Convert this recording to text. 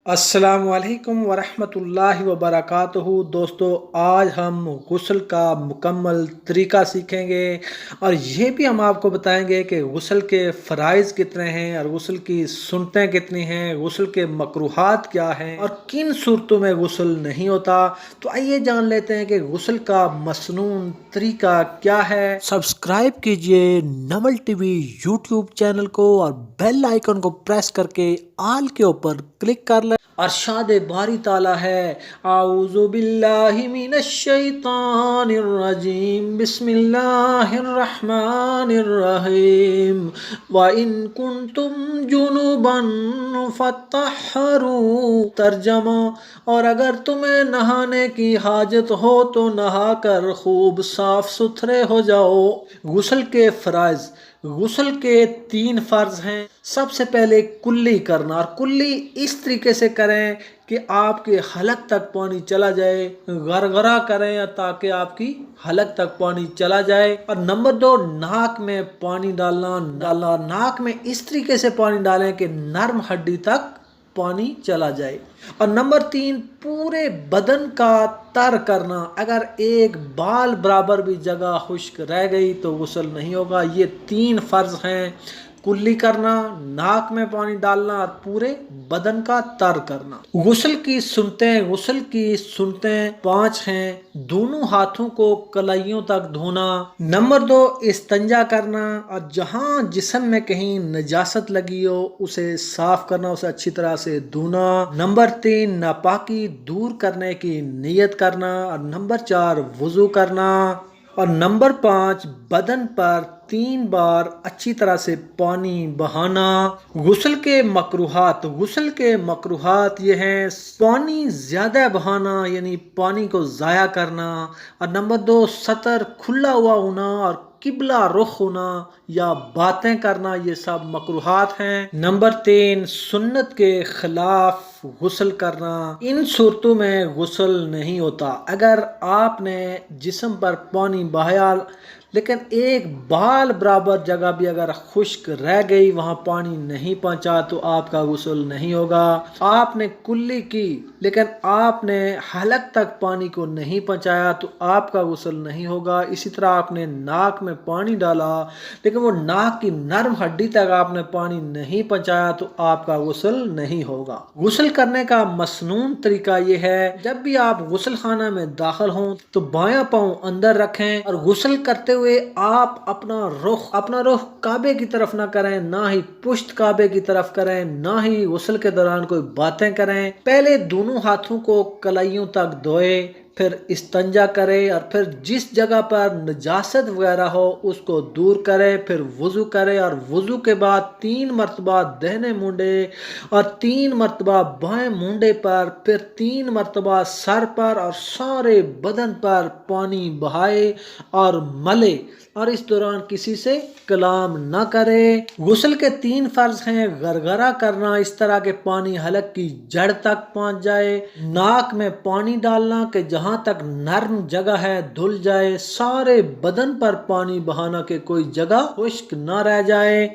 अस्सलाम वालेकुम वरहमतुल्लाहि वबरकातुहू। दोस्तों, आज हम गुस्ल का मुकम्मल तरीका सीखेंगे और ये भी हम आपको बताएंगे कि गुस्ल के फ़राइज़ कितने हैं और गुस्ल की सुन्नतें कितनी हैं, गुस्ल के मकरूहात क्या हैं और किन सूरतों में गुस्ल नहीं होता। तो आइए जान लेते हैं कि गुस्ल का मसनून तरीका क्या है। सब्सक्राइब कीजिए नमल टीवी यूट्यूब चैनल को और बेल आइकन को प्रेस करके आल के ऊपर क्लिक कर लें। अरशाद बारी ताला है, आऊज़ु बिल्लाहि मिनश शैतानिर रजीम, बिस्मिल्लाहिर रहमानिर रहीम, व इन कुंतुम जुनुबन फत्तहरू। तर्जमा, और अगर तुम्हें नहाने की हाजत हो तो नहा कर खूब साफ सुथरे हो जाओ। गुस्ल के फराइज, गुस्ल के 3 फर्ज हैं। सबसे पहले कुल्ली करना, और कुल्ली इस तरीके से करें कि आपके हलक तक पानी चला जाए, गरगरा करें ताकि आपकी हलक तक पानी चला जाए। और नंबर 2, नाक में पानी डालना नाक में इस तरीके से पानी डालें कि नर्म हड्डी तक पानी चला जाए। और नंबर 3, पूरे बदन का तर करना। अगर एक बाल बराबर भी जगह खुश्क रह गई तो गुस्ल नहीं होगा। ये 3 फर्ज हैं, कुल्ली करना, नाक में पानी डालना और पूरे बदन का तर करना। गुस्ल की सुन्नतें 5 हैं। दोनों हाथों को कलाइयों तक धोना। नंबर 2, इस्तंजा करना, और जहां जिस्म में कहीं नजासत लगी हो उसे साफ करना, उसे अच्छी तरह से धोना। नंबर 3, नापाकी दूर करने की नियत करना। और नंबर 4, वुजू करना। और नंबर 5, बदन पर 3 बार अच्छी तरह से पानी बहाना। गुस्ल के मकरूहात ये हैं, पानी ज्यादा बहाना यानी पानी को जाया करना। और नंबर 2, सतर खुला हुआ होना और किबला रुख होना या बातें करना, ये सब मकरूहात हैं। नंबर 3, सुन्नत के खिलाफ गुस्ल करना। इन सूरतों में गुस्ल नहीं होता। अगर आपने जिस्म पर पानी बहाया लेकिन एक बाल बराबर जगह भी अगर खुश्क रह गई, वहां पानी नहीं पहुंचा, तो आपका गुस्ल नहीं होगा। आपने कुल्ली की लेकिन आपने हलक तक पानी को नहीं पहुंचाया तो आपका गुस्ल नहीं होगा। इसी तरह आपने नाक में पानी डाला लेकिन वो नाक की नर्म हड्डी तक आपने पानी नहीं पहुंचाया तो आपका गुस्ल नहीं होगा। गुस्ल करने का मसनून तरीका ये है, जब भी आप गुस्ल खाना में दाखिल हों तो बायां पांव अंदर रखें और गुस्ल करते हुए आप अपना रुख काबे की तरफ ना करें, ना ही पुश्त काबे की तरफ करें, ना ही गुस्ल के दौरान कोई बातें करें। पहले दोनों हाथों को कलाइयों तक धोए, फिर इस्तंजा करे और फिर जिस जगह पर नजासत वगैरह हो उसको दूर करे, फिर वुजू करे और वुजू के बाद 3 मरतबा दाहिने मुंडे और 3 मरतबा बाएं मुंडे पर, फिर 3 मरतबा सर पर और सारे बदन पर पानी बहाए और मले, और इस दौरान किसी से कलाम न करे। गुस्ल के 3 फर्ज हैं, गरगरा करना, इस तरह के पानी हलक की जड़ तक पहुंच जाए, नाक में पानी डालना कि जहां तक नर्म जगह है धुल जाए, सारे बदन पर पानी बहाना कि कोई जगह खुश्क न रह जाए।